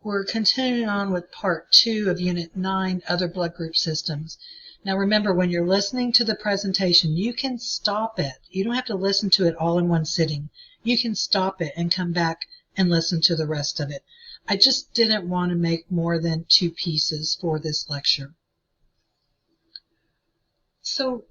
We're continuing on with part 2 of Unit 9, Other Blood Group Systems. Now remember, when you're listening to the presentation, you can stop it. You don't have to listen to it all in one sitting. You can stop it and come back and listen to the rest of it. I just didn't want to make more than 2 pieces for this lecture. So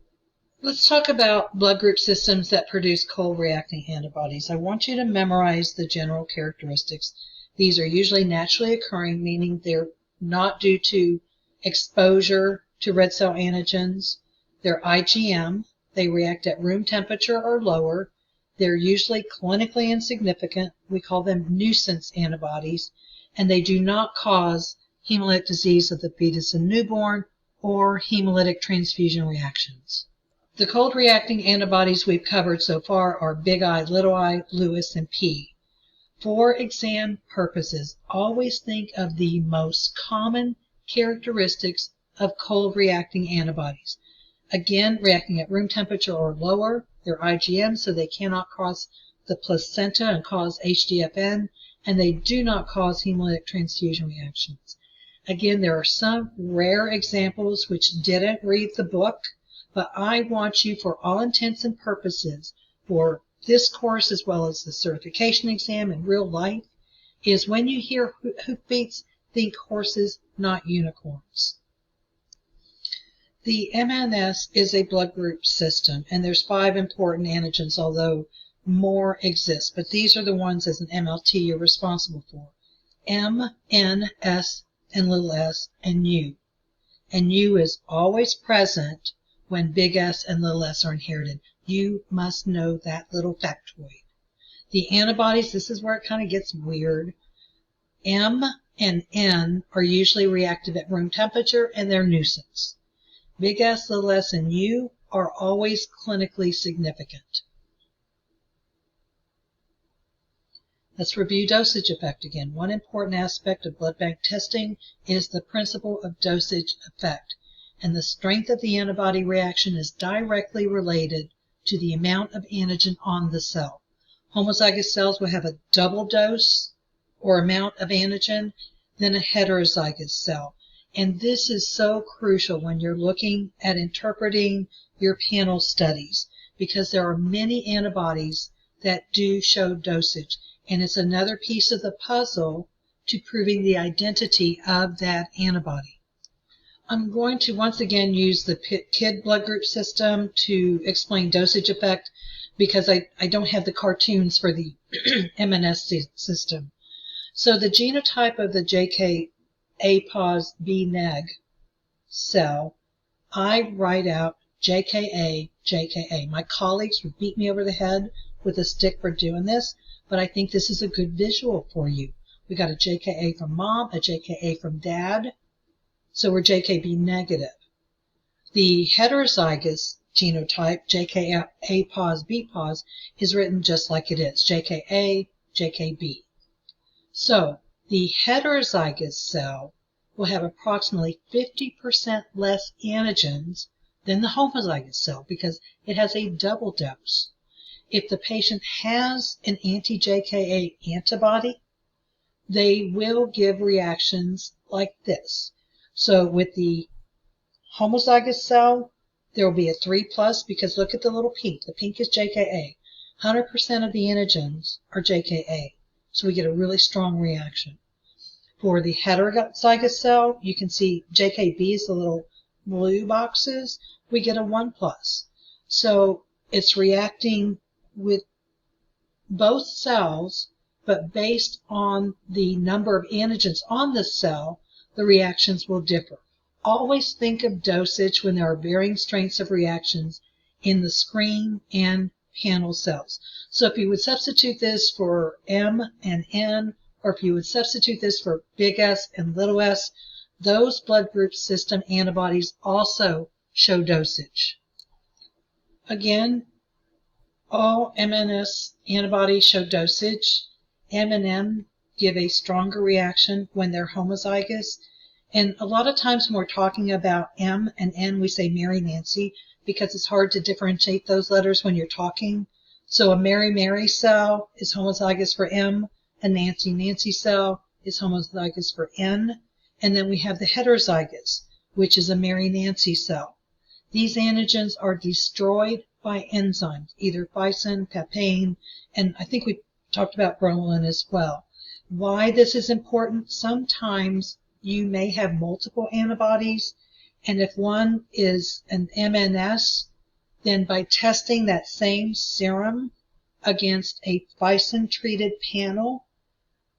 let's talk about blood group systems that produce cold-reacting antibodies. I want you to memorize the general characteristics. These are usually naturally occurring, meaning they're not due to exposure to red cell antigens. They're IgM. They react at room temperature or lower. They're usually clinically insignificant. We call them nuisance antibodies. And they do not cause hemolytic disease of the fetus and newborn or hemolytic transfusion reactions. The cold-reacting antibodies we've covered so far are big I, little I, Lewis, and P. For exam purposes, always think of the most common characteristics of cold-reacting antibodies. Again, reacting at room temperature or lower, they're IgM, so they cannot cross the placenta and cause HDFN, and they do not cause hemolytic transfusion reactions. Again, there are some rare examples which didn't read the book, but I want you, for all intents and purposes, for this course as well as the certification exam in real life, is when you hear hoofbeats, think horses, not unicorns. The MNS is a blood group system, and there's 5 important antigens, although more exist, but these are the ones as an MLT you're responsible for. M, N, S, and little s, and U. And U is always present when big S and little s are inherited. You must know that little factoid. The antibodies, this is where it kind of gets weird. M and N are usually reactive at room temperature, and they're nuisance. Big S, little s, and U are always clinically significant. Let's review dosage effect again. One important aspect of blood bank testing is the principle of dosage effect, and the strength of the antibody reaction is directly related to the amount of antigen on the cell. Homozygous cells will have a double dose or amount of antigen than a heterozygous cell. And this is so crucial when you're looking at interpreting your panel studies, because there are many antibodies that do show dosage. And it's another piece of the puzzle to proving the identity of that antibody. I'm going to once again use the KID blood group system to explain dosage effect, because I don't have the cartoons for the MNS system. So the genotype of the JK-A+ B neg cell, I write out JKA, JKA. My colleagues would beat me over the head with a stick for doing this, but I think this is a good visual for you. We got a JKA from mom, a JKA from dad, so we're JKB negative. The heterozygous genotype, JKA+ B+, is written just like it is, JKA, JKB. So the heterozygous cell will have approximately 50% less antigens than the homozygous cell because it has a double dose. If the patient has an anti-JKA antibody, they will give reactions like this. So with the homozygous cell, there will be a 3+, because look at the little pink. The pink is JKA. 100% of the antigens are JKA. So we get a really strong reaction. For the heterozygous cell, you can see JKB is the little blue boxes. We get a 1+. So it's reacting with both cells, but based on the number of antigens on the cell, the reactions will differ. Always think of dosage when there are varying strengths of reactions in the screen and panel cells. So if you would substitute this for M and N, or if you would substitute this for big S and little s, those blood group system antibodies also show dosage. Again, all MNS antibodies show dosage. M and N give a stronger reaction when they're homozygous. And a lot of times when we're talking about M and N, we say Mary Nancy, because it's hard to differentiate those letters when you're talking. So a Mary Mary cell is homozygous for M, a Nancy Nancy cell is homozygous for N, and then we have the heterozygous, which is a Mary Nancy cell. These antigens are destroyed by enzymes, either physin, papain, and I think we talked about bromelain as well. Why this is important? Sometimes you may have multiple antibodies, and if one is an MNS, then by testing that same serum against a physin-treated panel,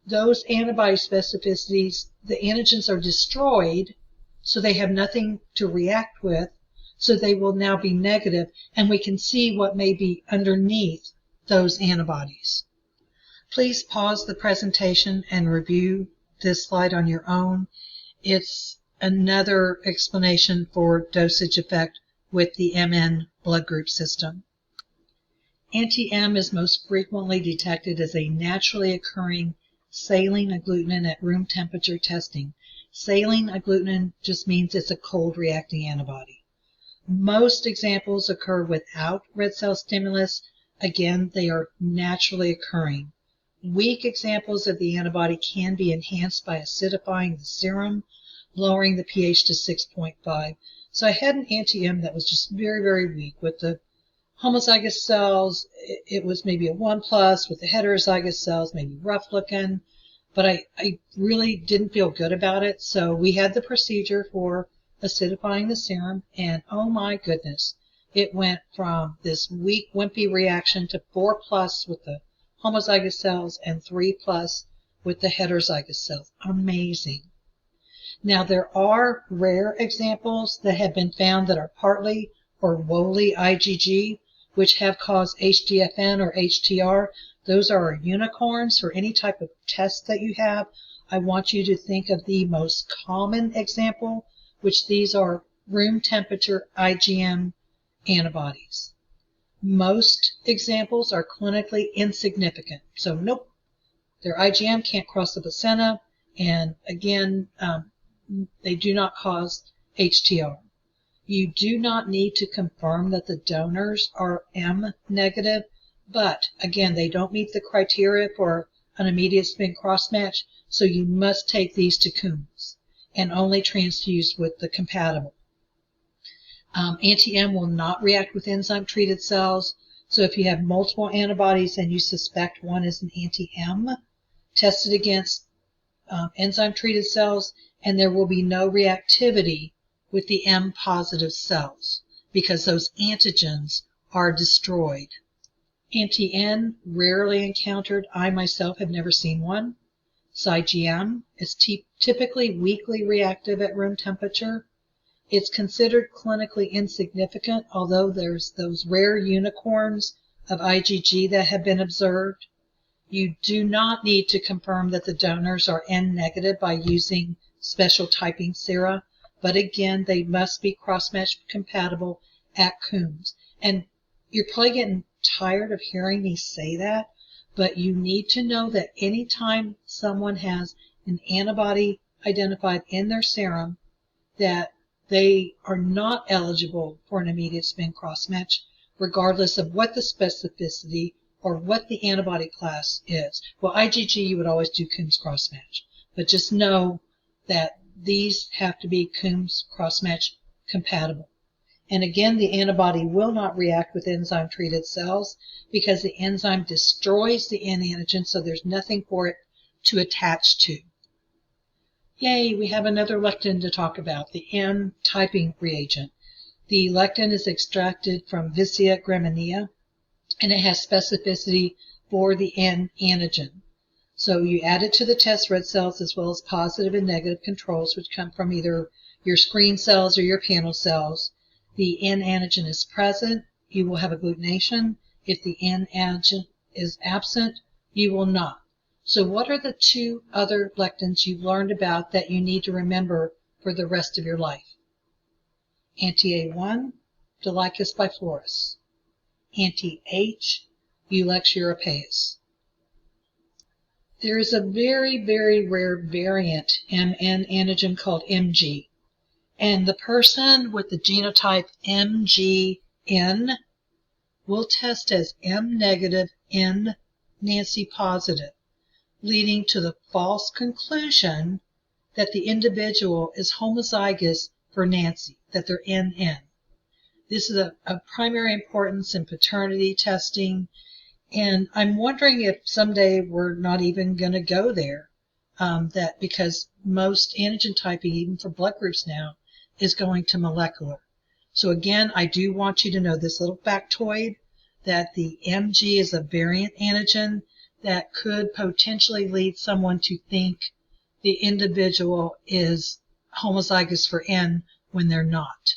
those antibody specificities, the antigens are destroyed, so they have nothing to react with, so they will now be negative, and we can see what may be underneath those antibodies. Please pause the presentation and review this slide on your own. It's another explanation for dosage effect with the MN blood group system. Anti-M is most frequently detected as a naturally occurring saline agglutinin at room temperature testing. Saline agglutinin just means it's a cold reacting antibody. Most examples occur without red cell stimulus. Again, they are naturally occurring. Weak examples of the antibody can be enhanced by acidifying the serum, lowering the pH to 6.5. So I had an anti-M that was just very, very weak. With the homozygous cells, it was maybe a 1+. With the heterozygous cells, maybe rough looking. But I really didn't feel good about it. So we had the procedure for acidifying the serum, and oh my goodness, it went from this weak, wimpy reaction to 4+ with the homozygous cells and 3+ with the heterozygous cells. Amazing. Now, there are rare examples that have been found that are partly or wholly IgG, which have caused HDFN or HTR. Those are unicorns for any type of test that you have. I want you to think of the most common example, which these are room temperature IgM antibodies. Most examples are clinically insignificant. So nope, their IgM can't cross the placenta, and again, they do not cause HTR. You do not need to confirm that the donors are M negative, but again, they don't meet the criteria for an immediate spin cross-match, so you must take these to Coombs and only transfuse with the compatible. Anti-M will not react with enzyme-treated cells, so if you have multiple antibodies and you suspect one is an anti-M, test it against enzyme-treated cells, and there will be no reactivity with the M-positive cells because those antigens are destroyed. Anti-N, rarely encountered. I myself have never seen one. IgM is typically weakly reactive at room temperature. It's considered clinically insignificant, although there's those rare unicorns of IgG that have been observed. You do not need to confirm that the donors are N negative by using special typing sera, but again, they must be cross-match compatible at Coombs. And you're probably getting tired of hearing me say that, but you need to know that anytime someone has an antibody identified in their serum, that they are not eligible for an immediate spin cross-match, regardless of what the specificity or what the antibody class is. Well, IgG, you would always do Coombs cross-match, but just know that these have to be Coombs cross-match compatible. And again, the antibody will not react with enzyme-treated cells because the enzyme destroys the N antigen, so there's nothing for it to attach to. Yay, we have another lectin to talk about, the M typing reagent. The lectin is extracted from Vicia gramineae, and it has specificity for the N antigen. So you add it to the test red cells as well as positive and negative controls, which come from either your screen cells or your panel cells. The N antigen is present, you will have agglutination. If the N antigen is absent, you will not. So what are the two other lectins you've learned about that you need to remember for the rest of your life? Anti-A1, Dolichos biflorus. Anti-H, Ulex europaeus. There is a very, very rare variant MN antigen called MG. And the person with the genotype MGN will test as M negative, N Nancy positive. leading to the false conclusion that the individual is homozygous for Nancy, that they're NN. This is of primary importance in paternity testing, and I'm wondering if someday we're not even going to go there, that because most antigen typing, even for blood groups now, is going to molecular. So again, I do want you to know this little factoid, that the MG is a variant antigen that could potentially lead someone to think the individual is homozygous for N when they're not.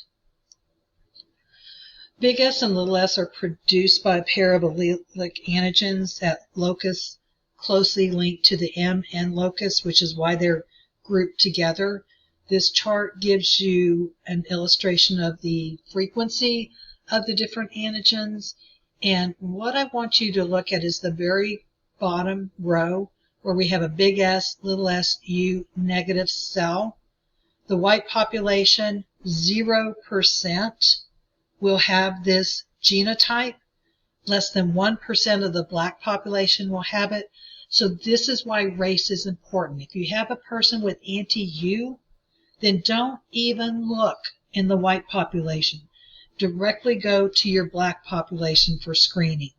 Big S and little s are produced by a pair of allelic antigens at locus closely linked to the MN locus, which is why they're grouped together. This chart gives you an illustration of the frequency of the different antigens. And what I want you to look at is the very bottom row where we have a big S, little s, U negative cell. The white population, 0%, will have this genotype. Less than 1% of the black population will have it. So this is why race is important. If you have a person with anti-U, then don't even look in the white population. Directly go to your black population for screening.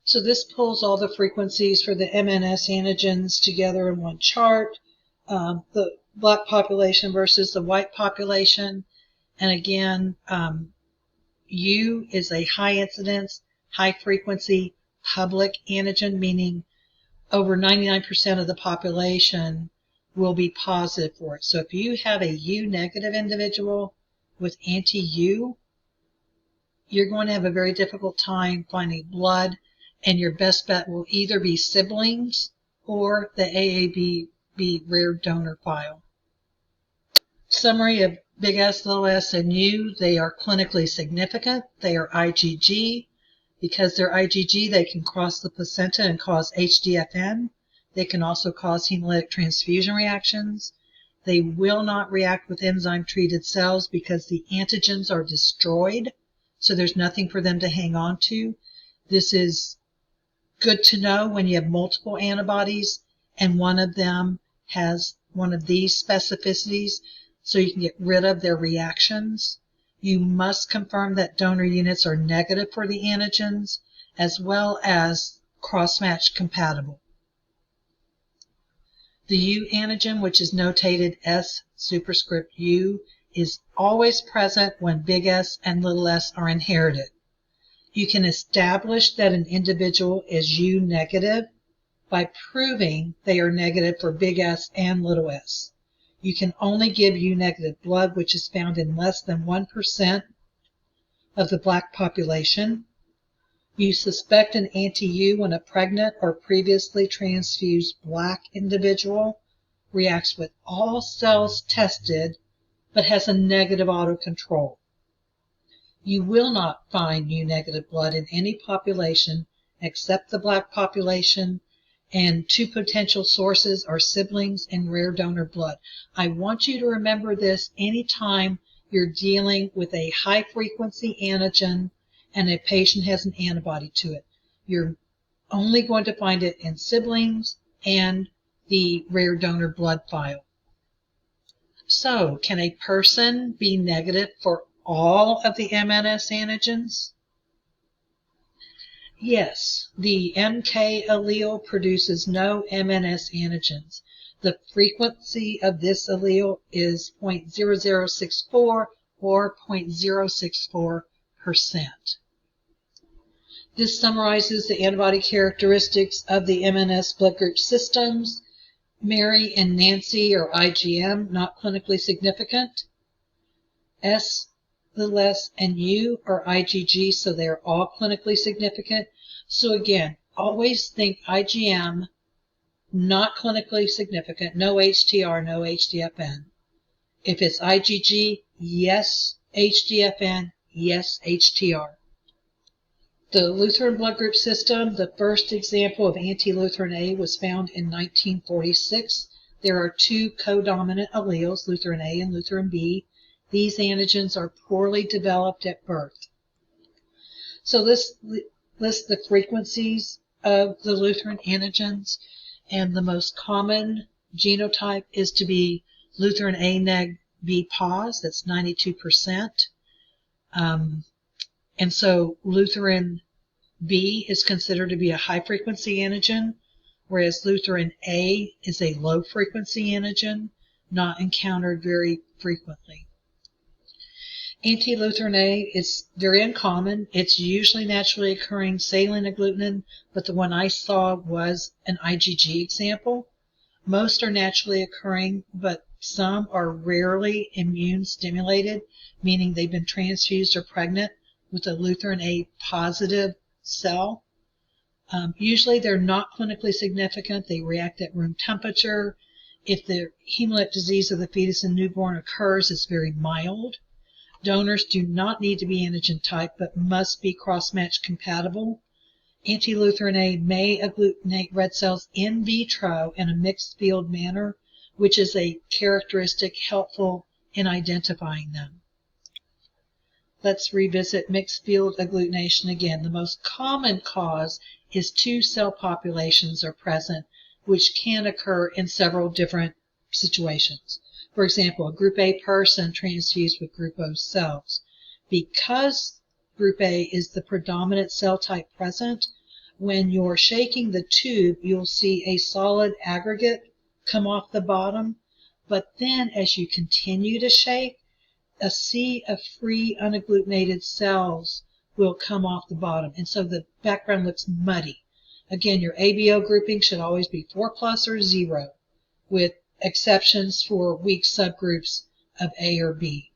So this pulls all the frequencies for the MNS antigens together in one chart, the black population versus the white population. And again, U is a high incidence, high frequency public antigen, meaning over 99% of the population will be positive for it. So if you have a U negative individual with anti-U, you're going to have a very difficult time finding blood, and your best bet will either be siblings or the AABB rare donor file. Summary of big S, little s, and U. They are clinically significant. They are IgG. Because they're IgG, they can cross the placenta and cause HDFN. They can also cause hemolytic transfusion reactions. They will not react with enzyme-treated cells because the antigens are destroyed, so there's nothing for them to hang on to. This is good to know when you have multiple antibodies and one of them has one of these specificities, so you can get rid of their reactions. You must confirm that donor units are negative for the antigens as well as cross-match compatible. The U antigen, which is notated S superscript U, is always present when big S and little s are inherited. You can establish that an individual is U negative by proving they are negative for big S and little s. You can only give U negative blood, which is found in less than 1% of the black population. You suspect an anti-U when a pregnant or previously transfused black individual reacts with all cells tested but has a negative autocontrol. You will not find U negative blood in any population except the black population, and two potential sources are siblings and rare donor blood. I want you to remember this anytime you're dealing with a high frequency antigen and a patient has an antibody to it. You're only going to find it in siblings and the rare donor blood file. So, can a person be negative for all of the MNS antigens? Yes, the MK allele produces no MNS antigens. The frequency of this allele is 0.0064 or 0.064%. This summarizes the antibody characteristics of the MNS blood group systems. Mary and Nancy are IgM, not clinically significant. S, little s, and U are IgG, so they're all clinically significant. So again, always think IgM, not clinically significant, no HTR, no HDFN. If it's IgG, yes HDFN, yes HTR. The Lutheran blood group system, the first example of anti-Lutheran A was found in 1946. There are two codominant alleles, Lutheran A and Lutheran B. These antigens are poorly developed at birth. So this lists the frequencies of the Lutheran antigens, and the most common genotype is to be Lutheran A neg B pos, that's 92%. And so Lutheran B is considered to be a high-frequency antigen, whereas Lutheran A is a low-frequency antigen, not encountered very frequently. Anti-Lutheran A is very uncommon. It's usually naturally occurring saline agglutinin, but the one I saw was an IgG example. Most are naturally occurring, but some are rarely immune stimulated, meaning they've been transfused or pregnant with a Lutheran A positive cell. Usually they're not clinically significant. They react at room temperature. If the hemolytic disease of the fetus and newborn occurs, it's very mild. Donors do not need to be antigen type, but must be cross-match compatible. Anti-Lutheran A may agglutinate red cells in vitro in a mixed field manner, which is a characteristic helpful in identifying them. Let's revisit mixed field agglutination again. The most common cause is two cell populations are present, which can occur in several different situations. For example, a group A person transfused with group O cells. Because group A is the predominant cell type present, when you're shaking the tube, you'll see a solid aggregate come off the bottom, but then as you continue to shake, a sea of free unagglutinated cells will come off the bottom, and so the background looks muddy. Again, your ABO grouping should always be 4+ or 0, with exceptions for weak subgroups of A or B.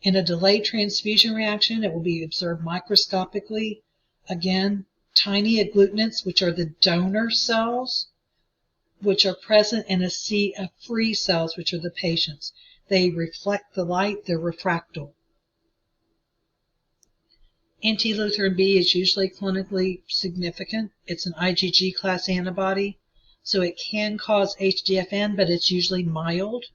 In a delayed transfusion reaction, it will be observed microscopically. Again, tiny agglutinants, which are the donor cells, which are present in a sea of free cells, which are the patients. They reflect the light, they're refractal. Anti-Lutheran B is usually clinically significant. It's an IgG class antibody, so it can cause HDFN, but it's usually mild.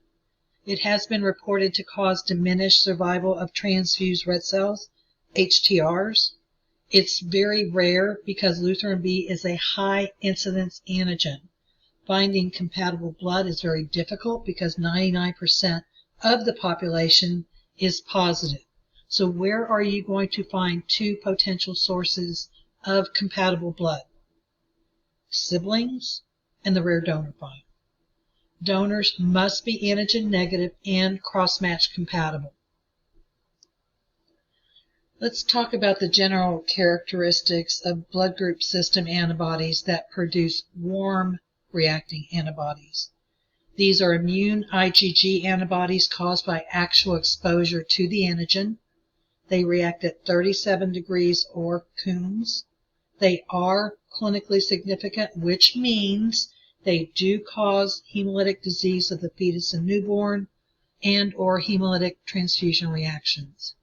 It has been reported to cause diminished survival of transfused red cells, HTRs. It's very rare because Lutheran B is a high incidence antigen. Finding compatible blood is very difficult because 99% of the population is positive. So where are you going to find two potential sources of compatible blood? Siblings and the rare donor file. Donors must be antigen negative and cross-match compatible. Let's talk about the general characteristics of blood group system antibodies that produce warm reacting antibodies. These are immune IgG antibodies caused by actual exposure to the antigen. They react at 37 degrees or Cuhms. They are clinically significant, which means they do cause hemolytic disease of the fetus and newborn and or hemolytic transfusion reactions.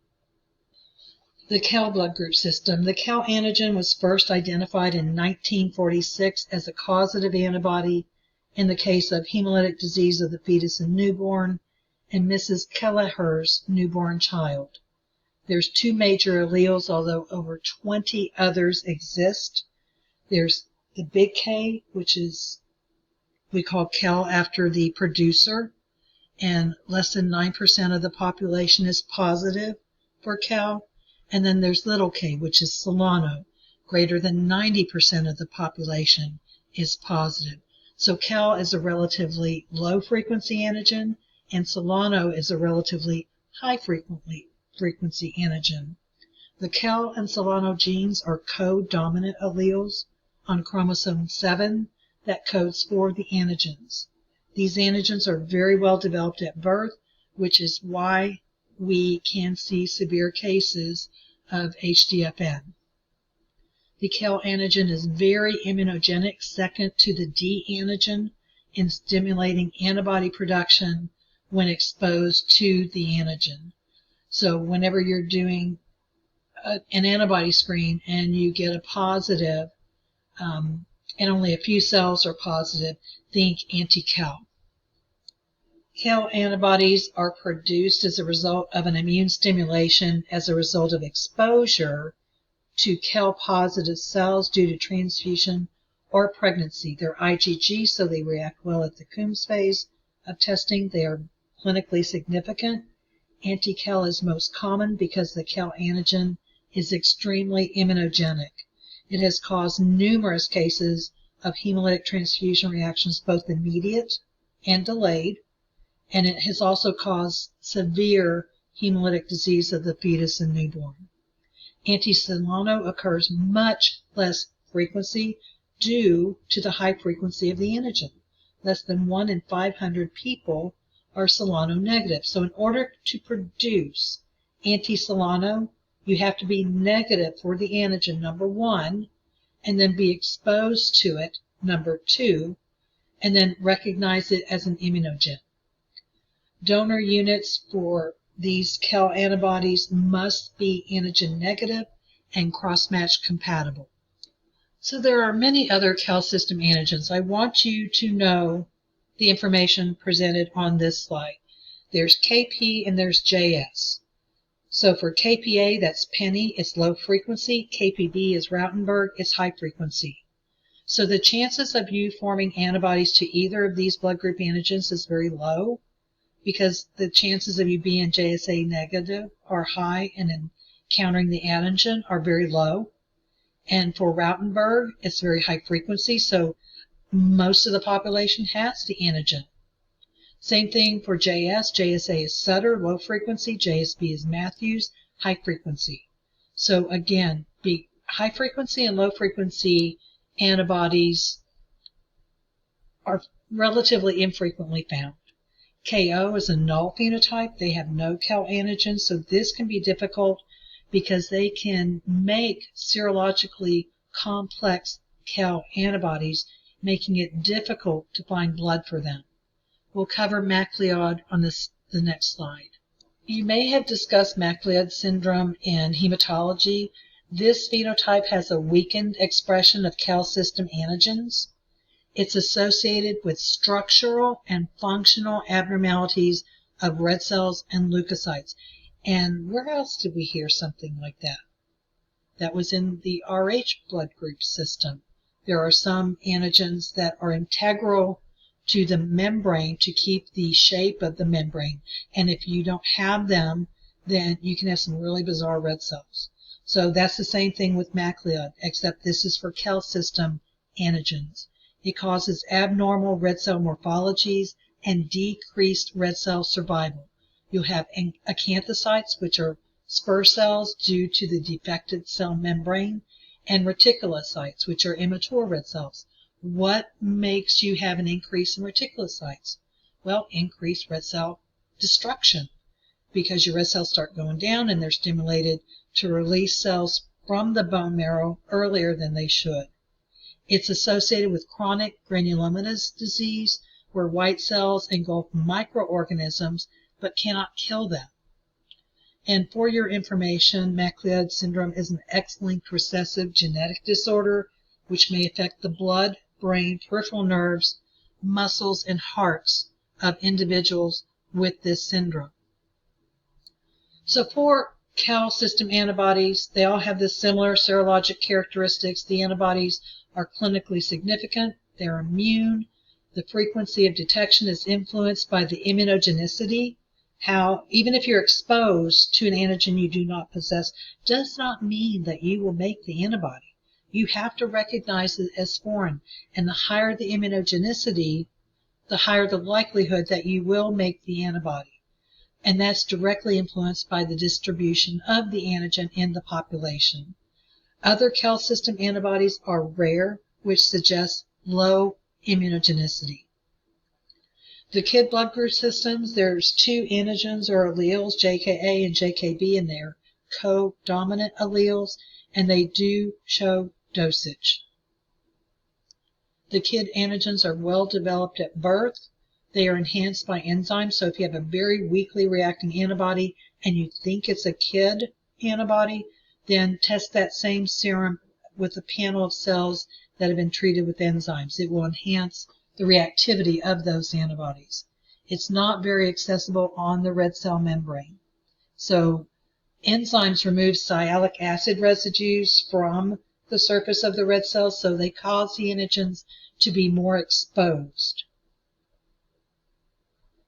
The Kell blood group system. The Kell antigen was first identified in 1946 as a causative antibody in the case of hemolytic disease of the fetus and newborn and Mrs. Kelleher's newborn child. There's two major alleles, although over 20 others exist. There's the big K, which is we call Kell after the producer, and less than 9% of the population is positive for Kell. And then there's little k, which is Solano. Greater than 90% of the population is positive. So Kell is a relatively low-frequency antigen, and Solano is a relatively high-frequency antigen. The Kell and Solano genes are co-dominant alleles on chromosome 7 that codes for the antigens. These antigens are very well developed at birth, which is why we can see severe cases of HDFN. The Kell antigen is very immunogenic, second to the D antigen in stimulating antibody production when exposed to the antigen. So whenever you're doing an antibody screen and you get a positive, and only a few cells are positive, think anti-Kell. Kell antibodies are produced as a result of an immune stimulation as a result of exposure to Kell-positive cells due to transfusion or pregnancy. They're IgG, so they react well at the Coombs phase of testing. They are clinically significant. Anti-Cal is most common because the Cal antigen is extremely immunogenic. It has caused numerous cases of hemolytic transfusion reactions, both immediate and delayed, and it has also caused severe hemolytic disease of the fetus and newborn. Anti-Solano occurs much less frequency due to the high frequency of the antigen. Less than 1 in 500 people are Solano negative. So in order to produce anti-Solano, you have to be negative for the antigen, number 1, and then be exposed to it, number 2, and then recognize it as an immunogen. Donor units for these Cal antibodies must be antigen negative and cross-match compatible. So there are many other Cal system antigens. I want you to know the information presented on this slide. There's KP and there's JS. So for KPA, that's Penny, it's low frequency. KPB is Rautenberg, it's high frequency. So the chances of you forming antibodies to either of these blood group antigens is very low, because the chances of you being JSA negative are high and encountering the antigen are very low. And for Rautenberg, it's very high frequency, so most of the population has the antigen. Same thing for JS. JSA is Sutter, low frequency. JSB is Matthews, high frequency. So again, high frequency and low frequency antibodies are relatively infrequently found. KO is a null phenotype. They have no Cal antigen, so this can be difficult because they can make serologically complex Cal antibodies, making it difficult to find blood for them. We'll cover MacLeod on the next slide. You may have discussed MacLeod syndrome in hematology. This phenotype has a weakened expression of Cal system antigens. It's associated with structural and functional abnormalities of red cells and leukocytes. And where else did we hear something like that? That was in the Rh blood group system. There are some antigens that are integral to the membrane to keep the shape of the membrane. And if you don't have them, then you can have some really bizarre red cells. So that's the same thing with MacLeod, except this is for Cal system antigens. It causes abnormal red cell morphologies and decreased red cell survival. You'll have acanthocytes, which are spur cells due to the defected cell membrane, and reticulocytes, which are immature red cells. What makes you have an increase in reticulocytes? Well, increased red cell destruction, because your red cells start going down and they're stimulated to release cells from the bone marrow earlier than they should. It's associated with chronic granulomatous disease, where white cells engulf microorganisms but cannot kill them. And for your information, MacLeod syndrome is an X-linked recessive genetic disorder which may affect the blood, brain, peripheral nerves, muscles, and hearts of individuals with this syndrome. So for Cal system antibodies, they all have this similar serologic characteristics. The antibodies are clinically significant. They're immune. The frequency of detection is influenced by the immunogenicity. How, even if you're exposed to an antigen you do not possess, does not mean that you will make the antibody. You have to recognize it as foreign. And the higher the immunogenicity, the higher the likelihood that you will make the antibody. And that's directly influenced by the distribution of the antigen in the population. Other Cal system antibodies are rare, which suggests low immunogenicity. The kid blood group systems, there's 2 antigens or alleles, JKA and JKB, and they're co-dominant alleles, and they do show dosage. The kid antigens are well developed at birth. They are enhanced by enzymes, so if you have a very weakly reacting antibody and you think it's a kid antibody, then test that same serum with a panel of cells that have been treated with enzymes. It will enhance the reactivity of those antibodies. It's not very accessible on the red cell membrane. So enzymes remove sialic acid residues from the surface of the red cells, so they cause the antigens to be more exposed.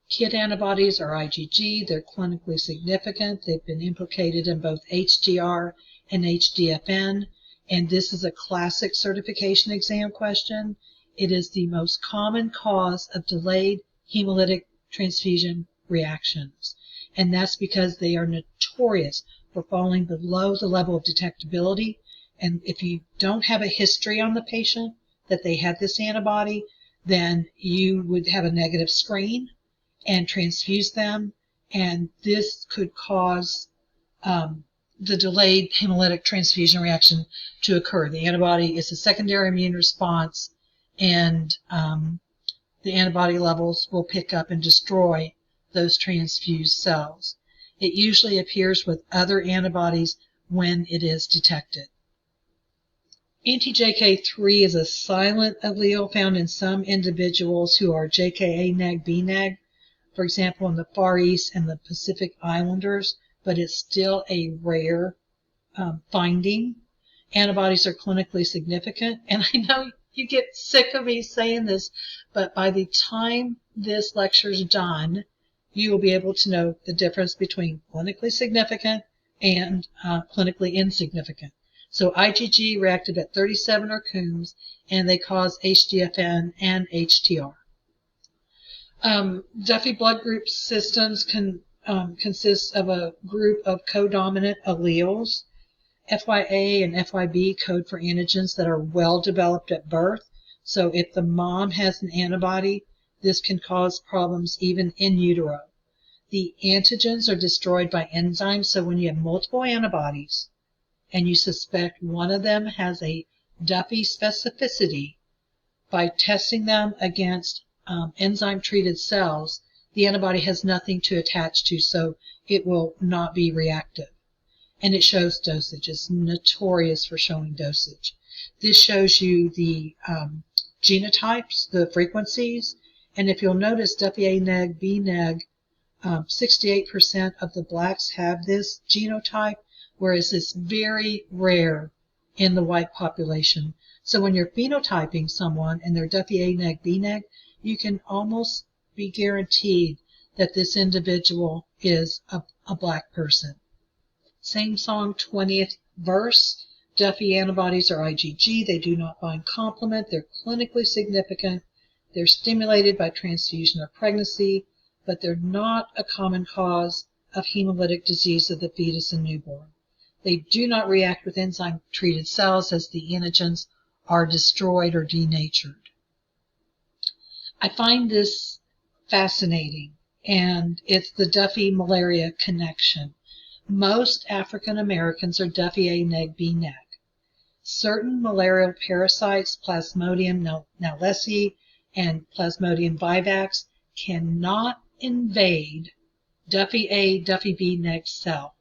KIT antibodies are IgG. They're clinically significant. They've been implicated in both HDR and HDFN, and this is a classic certification exam question. It is the most common cause of delayed hemolytic transfusion reactions, and that's because they are notorious for falling below the level of detectability. And if you don't have a history on the patient that they had this antibody, then you would have a negative screen and transfuse them, and this could cause the delayed hemolytic transfusion reaction to occur. The antibody is a secondary immune response, and the antibody levels will pick up and destroy those transfused cells. It usually appears with other antibodies when it is detected. Anti-JK3 is a silent allele found in some individuals who are JKA-neg-B-neg, for example, in the Far East and the Pacific Islanders, but it's still a rare finding. Antibodies are clinically significant, and I know you get sick of me saying this, but by the time this lecture is done, you will be able to know the difference between clinically significant and clinically insignificant. So IgG reacted at 37 Coombs, and they cause HDFN and HTR. Duffy blood group systems consist of a group of codominant alleles. FYA and FYB code for antigens that are well developed at birth. So if the mom has an antibody, this can cause problems even in utero. The antigens are destroyed by enzymes, so when you have multiple antibodies and you suspect one of them has a Duffy specificity, by testing them against enzyme-treated cells, the antibody has nothing to attach to, so it will not be reactive. And it shows dosage. It's notorious for showing dosage. This shows you the genotypes, the frequencies, and if you'll notice, Duffy A-neg, B-neg, 68% of the blacks have this genotype, whereas it's very rare in the white population. So when you're phenotyping someone and they're Duffy A-neg, B-neg, you can almost be guaranteed that this individual is a black person. Same song, 20th verse. Duffy antibodies are IgG. They do not bind complement. They're clinically significant. They're stimulated by transfusion or pregnancy, but they're not a common cause of hemolytic disease of the fetus and newborn. They do not react with enzyme-treated cells as the antigens are destroyed or denatured. I find this fascinating, and it's the Duffy-malaria connection. Most African Americans are Duffy A-neg, B-neg. Certain malarial parasites, Plasmodium knowlesi and Plasmodium vivax, cannot invade Duffy A, Duffy B-neg cell.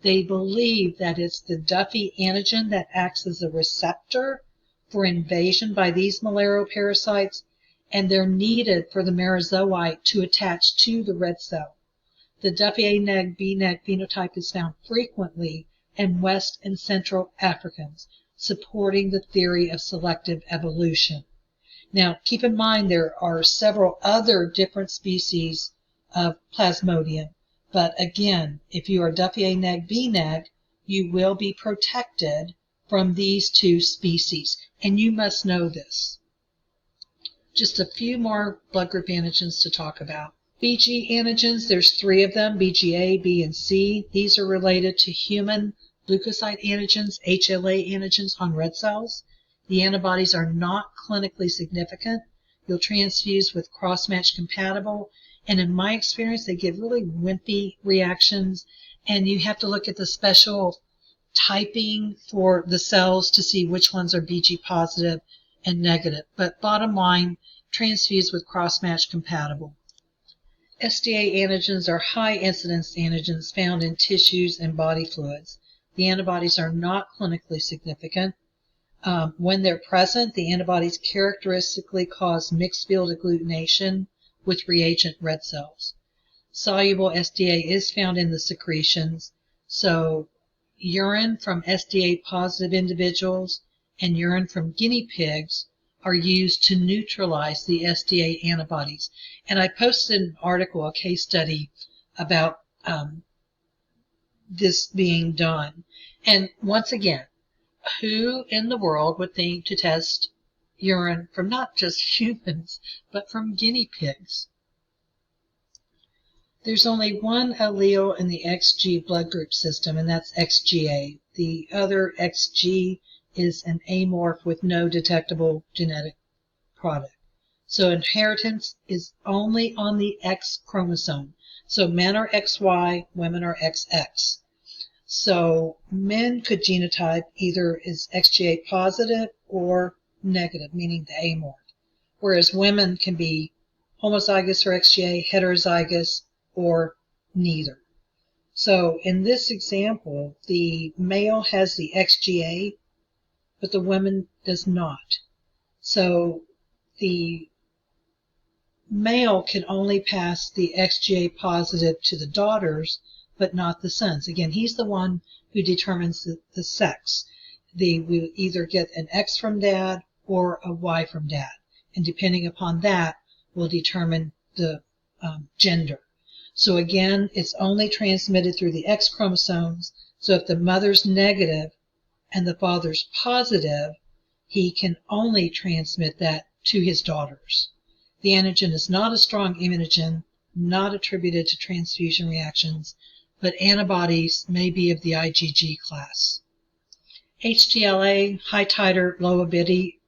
They believe that it's the Duffy antigen that acts as a receptor for invasion by these malarial parasites, and they're needed for the merozoite to attach to the red cell. The Duffy A-neg, B-neg phenotype is found frequently in West and Central Africans, supporting the theory of selective evolution. Now, keep in mind there are several other different species of Plasmodium, but again, if you are Duffy A-neg, B-neg, you will be protected from these two species, and you must know this. Just a few more blood group antigens to talk about. BG antigens, there's 3 of them, BGA, B, and C. These are related to human leukocyte antigens, HLA antigens on red cells. The antibodies are not clinically significant. You'll transfuse with cross-match compatible, and in my experience, they give really wimpy reactions, and you have to look at the special typing for the cells to see which ones are BG positive and negative. But bottom line, transfuse with cross-match compatible. SDA antigens are high-incidence antigens found in tissues and body fluids. The antibodies are not clinically significant. When they're present, the antibodies characteristically cause mixed field agglutination with reagent red cells. Soluble SDA is found in the secretions, so urine from SDA-positive individuals and urine from guinea pigs are used to neutralize the SDA antibodies. And I posted an article, a case study about this being done. And once again, who in the world would think to test urine from not just humans, but from guinea pigs? There's only one allele in the XG blood group system, and that's XGA. The other XG is an amorph with no detectable genetic product. So inheritance is only on the X chromosome. So men are XY, women are XX. So men could genotype either as XGA positive or negative, meaning the amorph, whereas women can be homozygous for XGA, heterozygous, or neither. So in this example, the male has the XGA, but the woman does not. So the male can only pass the XGA positive to the daughters, but not the sons. Again, he's the one who determines the sex. We either get an X from dad or a Y from dad, and depending upon that, will determine the gender. So again, it's only transmitted through the X chromosomes. So if the mother's negative and the father's positive, he can only transmit that to his daughters. The antigen is not a strong immunogen, not attributed to transfusion reactions, but antibodies may be of the IgG class. HTLA, high titer, low avidity,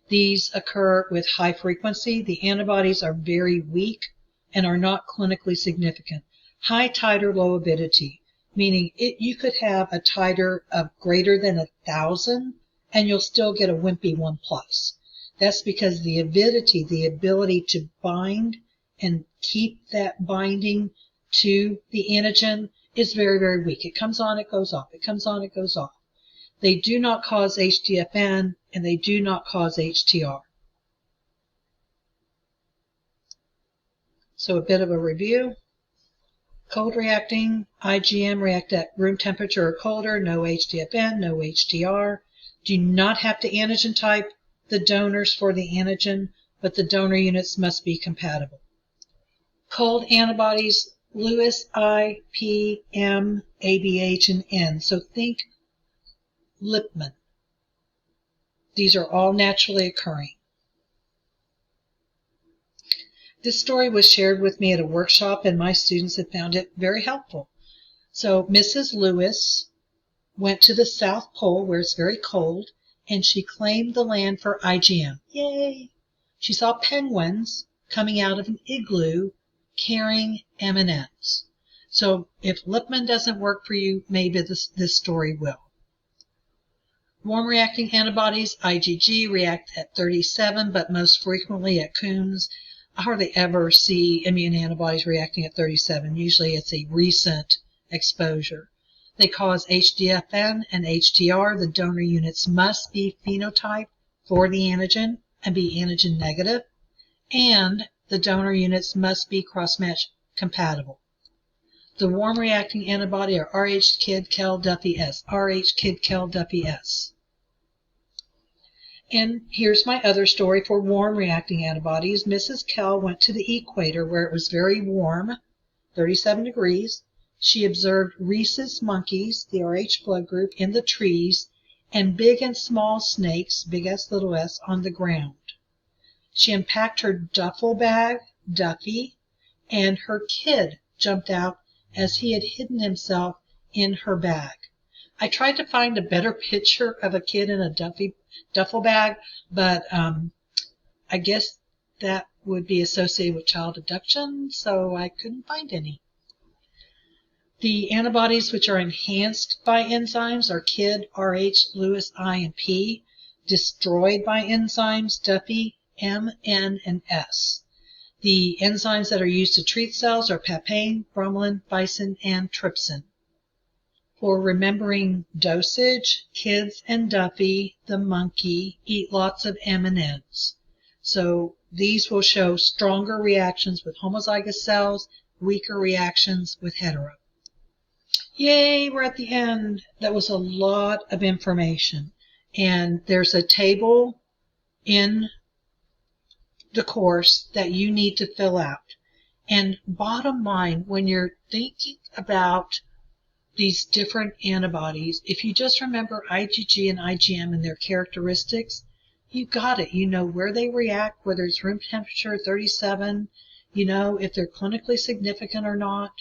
these occur with high frequency. The antibodies are very weak and are not clinically significant. High titer, low avidity, meaning you could have a titer of greater than 1,000 and you'll still get a wimpy 1+. That's because the avidity, the ability to bind and keep that binding to the antigen, is very, very weak. It comes on, it goes off. It comes on, it goes off. They do not cause HDFN, and they do not cause HTR. So a bit of a review. Cold reacting, IgM react at room temperature or colder, no HDFN, no HTR. Do not have to antigen type the donors for the antigen, but the donor units must be compatible. Cold antibodies, Lewis, I, P, M, ABH, and N. So think Lipman. These are all naturally occurring. This story was shared with me at a workshop, and my students had found it very helpful. So Mrs. Lewis went to the South Pole, where it's very cold, and she claimed the land for IgM. Yay! She saw penguins coming out of an igloo carrying M&Ms. So if Lipman doesn't work for you, maybe this story will. Warm reacting antibodies, IgG, react at 37, but most frequently at Coombs. I hardly ever see immune antibodies reacting at 37. Usually it's a recent exposure. They cause HDFN and HTR. The donor units must be phenotyped for the antigen and be antigen negative, and the donor units must be cross-match compatible. The warm reacting antibody are Rh Kid Kel Duffy S. Rh Kid Kel Duffy S. And here's my other story for warm reacting antibodies. Mrs. Kell went to the equator where it was very warm, 37 degrees. She observed rhesus monkeys, the Rh blood group, in the trees, and big and small snakes, big S, little s, on the ground. She unpacked her duffel bag, Duffy, and her kid jumped out as he had hidden himself in her bag. I tried to find a better picture of a kid in a duffel bag, but I guess that would be associated with child abduction, so I couldn't find any. The antibodies which are enhanced by enzymes are KID, Rh, Lewis, I, and P, destroyed by enzymes, Duffy, M, N, and S. The enzymes that are used to treat cells are papain, bromelain, bison, and trypsin. For remembering dosage, kids and Duffy, the monkey, eat lots of M&Ms. So these will show stronger reactions with homozygous cells, weaker reactions with hetero. Yay, we're at the end. That was a lot of information. And there's a table in the course that you need to fill out. And bottom line, when you're thinking about these different antibodies, if you just remember IgG and IgM and their characteristics, you got it. You know where they react, whether it's room temperature 37, you know if they're clinically significant or not.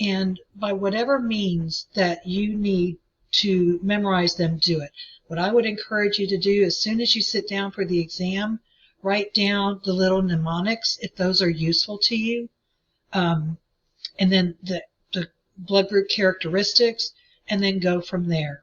And by whatever means that you need to memorize them, do it. What I would encourage you to do as soon as you sit down for the exam, write down the little mnemonics if those are useful to you, and then the blood group characteristics, and then go from there.